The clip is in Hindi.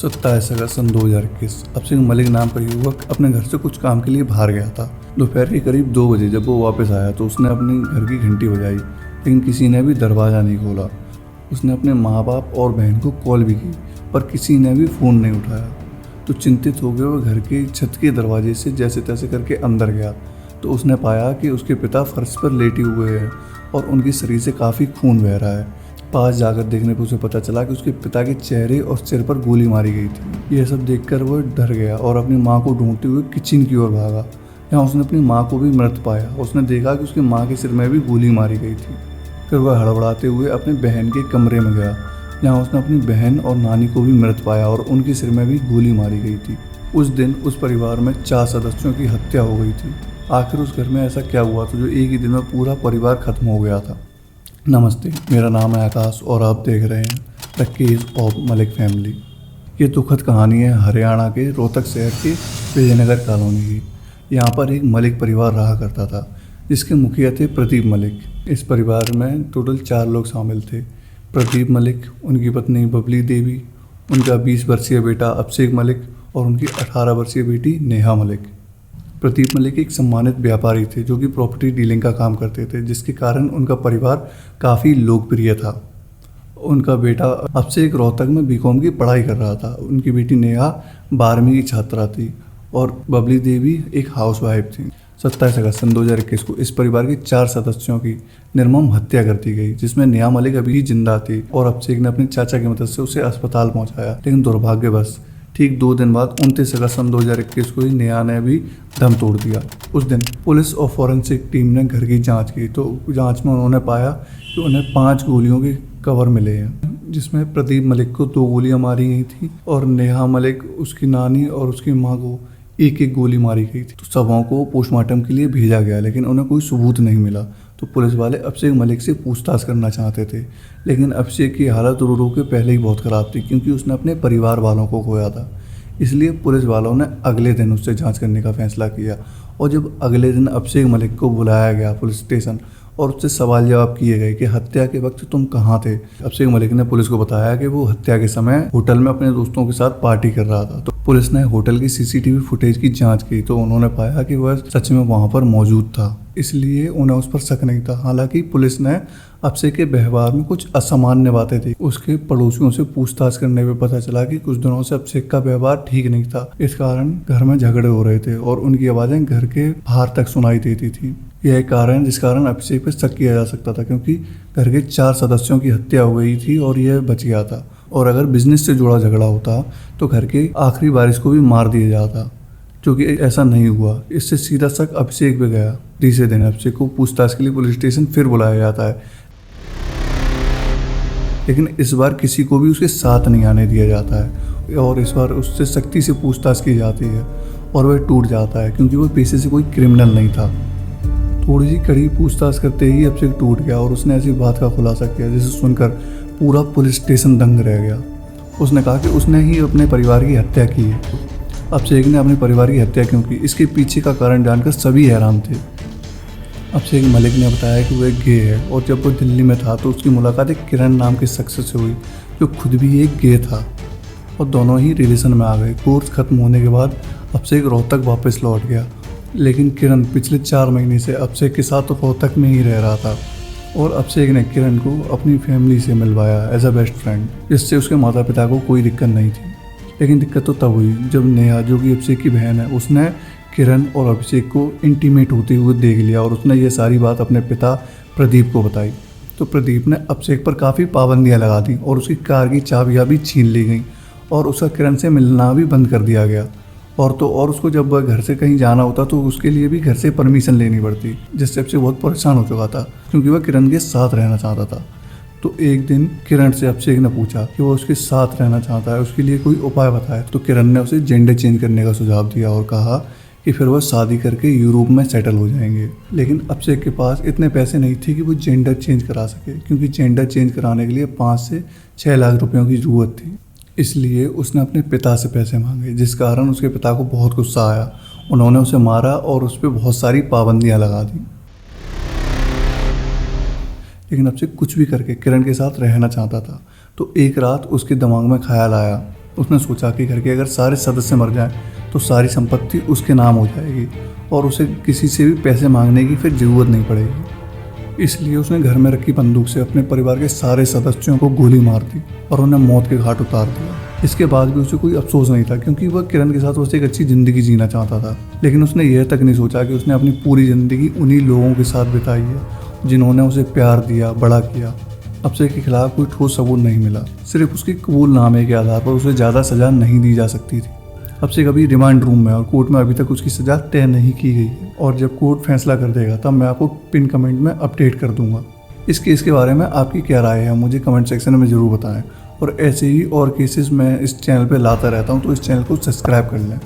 27 अगस्त सन 2021 अभिषेक मलिक नाम का युवक अपने घर से कुछ काम के लिए बाहर गया था। दोपहर के करीब 2 बजे जब वो वापस आया तो उसने अपने घर की घंटी बजाई, लेकिन किसी ने भी दरवाज़ा नहीं खोला। उसने अपने माँ बाप और बहन को कॉल भी की, पर किसी ने भी फ़ोन नहीं उठाया। तो चिंतित हो गए वो घर के छत के दरवाजे से जैसे तैसे करके अंदर गया तो उसने पाया कि उसके पिता फर्श पर लेटे हुए हैं और उनके शरीर से काफ़ी खून बह रहा है। पास जाकर देखने पर उसे पता चला कि उसके पिता के चेहरे और सिर पर गोली मारी गई थी। यह सब देखकर वह डर गया और अपनी माँ को ढूंढते हुए किचन की ओर भागा। यहाँ उसने अपनी माँ को भी मृत पाया। उसने देखा कि उसकी माँ के सिर में भी गोली मारी गई थी। फिर वह हड़बड़ाते हुए अपनी बहन के कमरे में गया, जहाँ उसने अपनी बहन और नानी को भी मृत पाया और उनके सिर में भी गोली मारी गई थी। उस दिन उस परिवार में 4 सदस्यों की हत्या हो गई थी। आखिर उस घर में ऐसा क्या हुआ था जो एक ही दिन में पूरा परिवार खत्म हो गया था। नमस्ते, मेरा नाम है आकाश और आप देख रहे हैं the case of Malik family. ये दुखद कहानी है हरियाणा के रोहतक शहर के विजयनगर कॉलोनी की। यहाँ पर एक मलिक परिवार रहा करता था जिसके मुखिया थे प्रदीप मलिक। इस परिवार में टोटल 4 लोग शामिल थे। प्रदीप मलिक, उनकी पत्नी बबली देवी, उनका 20 वर्षीय बेटा अभिषेक मलिक और उनकी 18 वर्षीय बेटी नेहा मलिक। प्रदीप मलिक एक सम्मानित व्यापारी थे जो कि प्रॉपर्टी डीलिंग का काम करते थे, जिसके कारण उनका परिवार काफ़ी लोकप्रिय था। उनका बेटा अभिषेक रोहतक में बीकॉम की पढ़ाई कर रहा था। उनकी बेटी नेहा 12वीं की छात्रा थी और बबली देवी एक हाउसवाइफ थी। 27 अगस्त सन 2021 को इस परिवार के 4 सदस्यों की निर्मम हत्या कर दी गई, जिसमें नेहा मलिक अभी जिंदा थी और अभिषेक ने अपने चाचा की मदद से उसे अस्पताल पहुंचाया। लेकिन दुर्भाग्यवश ठीक 2 दिन बाद 29 अगस्त सन 2021 को ही नेहा ने भी दम तोड़ दिया। उस दिन पुलिस और फॉरेंसिक टीम ने घर की जांच की तो जांच में उन्होंने पाया कि उन्हें 5 गोलियों के कवर मिले हैं, जिसमें प्रदीप मलिक को 2 गोलियां मारी गई थी और नेहा मलिक, उसकी नानी और उसकी माँ को एक गोली मारी गई थी। तो शवों को पोस्टमार्टम के लिए भेजा गया, लेकिन उन्हें कोई सबूत नहीं मिला। तो पुलिस वाले अभिषेक मलिक से पूछताछ करना चाहते थे, लेकिन अभिषेक की हालत रो के पहले ही बहुत ख़राब थी क्योंकि उसने अपने परिवार वालों को खोया था। इसलिए पुलिस वालों ने अगले दिन उससे जांच करने का फैसला किया और जब अगले दिन अभिषेक मलिक को बुलाया गया पुलिस स्टेशन और उससे सवाल जवाब किए गए कि हत्या के वक्त तुम कहाँ थे, अभिषेक मलिक ने पुलिस को बताया कि वो हत्या के समय होटल में अपने दोस्तों के साथ पार्टी कर रहा था। तो पुलिस ने होटल की सीसीटीवी फुटेज की जांच की तो उन्होंने पाया कि वह सच में वहां पर मौजूद था, इसलिए उन्हें उस पर शक नहीं था। हालांकि पुलिस ने अभिषेक के व्यवहार में कुछ असामान्य बातें थी। उसके पड़ोसियों से पूछताछ करने पे पता चला कि कुछ दिनों से अभिषेक का व्यवहार ठीक नहीं था। इस कारण घर में झगड़े हो रहे थे और उनकी आवाज़ें घर के बाहर तक सुनाई देती थी। यह कारण जिस कारण अभिषेक पर शक किया जा सकता था, क्योंकि घर के 4 सदस्यों की हत्या हो गई थी और यह बच गया था। और अगर बिजनेस से जुड़ा झगड़ा होता तो घर के आखिरी वारिस को भी मार दिया जाता, जो कि ऐसा नहीं हुआ। इससे सीधा शक अभिषेक पे गया। तीसरे दिन अभिषेक को पूछताछ के लिए पुलिस स्टेशन फिर बुलाया जाता है, लेकिन इस बार किसी को भी उसके साथ नहीं आने दिया जाता है और इस बार उससे सख्ती से पूछताछ की जाती है और वह टूट जाता है क्योंकि वह पेशे से कोई क्रिमिनल नहीं था। थोड़ी सी कड़ी पूछताछ करते ही अभिषेक टूट गया और उसने ऐसी बात का खुलासा किया जिसे सुनकर पूरा पुलिस स्टेशन दंग रह गया। उसने कहा कि उसने ही अपने परिवार की हत्या की है। अभिषेक ने अपने परिवार की हत्या क्यों की, इसके पीछे का कारण जानकर सभी हैरान थे। अभिषेक मलिक ने बताया कि वह एक गे है और जब वो दिल्ली में था तो उसकी मुलाकात एक किरण नाम के शख्स से हुई जो खुद भी एक गे था और दोनों ही रिलेशन में आ गए। कोर्स खत्म होने के बाद अभिषेक रोहतक वापस लौट गया, लेकिन किरण पिछले 4 महीने से अभिषेक के साथ रोहतक में ही रह रहा था और अभिषेक ने किरण को अपनी फैमिली से मिलवाया एज अ बेस्ट फ्रेंड, जिससे उसके माता पिता को कोई दिक्कत नहीं थी। लेकिन दिक्कत तो तब हुई जब नेहा, जो कि अभिषेक की बहन है, उसने किरण और अभिषेक को इंटीमेट होते हुए देख लिया और उसने ये सारी बात अपने पिता प्रदीप को बताई। तो प्रदीप ने अभिषेक पर काफ़ी पाबंदियाँ लगा दी और उसकी कार की चाबियाँ भी छीन ली गई और उसका किरण से मिलना भी बंद कर दिया गया। और उसको जब वह घर से कहीं जाना होता तो उसके लिए भी घर से परमिशन लेनी पड़ती, जिससे अभिषेक बहुत परेशान हो चुका था क्योंकि वह किरण के साथ रहना चाहता था। तो एक दिन किरण से अभिषेक ने पूछा कि वो उसके साथ रहना चाहता है, उसके लिए कोई उपाय बताए। तो किरण ने उसे जेंडर चेंज करने का सुझाव दिया और कहा कि फिर वह शादी करके यूरोप में सेटल हो जाएंगे। लेकिन अभिषेक के पास इतने पैसे नहीं थे कि वो जेंडर चेंज करा सके, क्योंकि जेंडर चेंज कराने के लिए 5 से 6 लाख रुपयों की ज़रूरत थी। इसलिए उसने अपने पिता से पैसे मांगे, जिस कारण उसके पिता को बहुत गुस्सा आया। उन्होंने उसे मारा और उस पर बहुत सारी पाबंदियां लगा दी। लेकिन अभिषेक कुछ भी करके किरण के साथ रहना चाहता था। तो एक रात उसके दिमाग में ख्याल आया उसने सोचा कि घर के अगर सारे सदस्य मर जाएं तो सारी संपत्ति उसके नाम हो जाएगी और उसे किसी से भी पैसे मांगने की फिर ज़रूरत नहीं पड़ेगी। इसलिए उसने घर में रखी बंदूक से अपने परिवार के सारे सदस्यों को गोली मार दी और उन्हें मौत के घाट उतार दिया। इसके बाद भी उसे कोई अफसोस नहीं था, क्योंकि वह किरण के साथ उसे एक अच्छी ज़िंदगी जीना चाहता था। लेकिन उसने यह तक नहीं सोचा कि उसने अपनी पूरी ज़िंदगी उन्हीं लोगों के साथ बिताई है जिन्होंने उसे प्यार दिया, बड़ा किया। अक्षय के खिलाफ कोई ठोस सबूत नहीं मिला, सिर्फ उसके कबूलनामे के आधार पर उसे ज़्यादा सज़ा नहीं दी जा सकती थी। अक्षय अभी रिमांड रूम में और कोर्ट में अभी तक उसकी सज़ा तय नहीं की गई है और जब कोर्ट फैसला कर देगा तब मैं आपको पिन कमेंट में अपडेट कर दूंगा। इस केस के बारे में आपकी क्या राय है मुझे कमेंट सेक्शन में ज़रूर बताएं और ऐसे ही और केसेस मैं इस चैनल पे लाता रहता हूं, तो इस चैनल को सब्सक्राइब कर लें।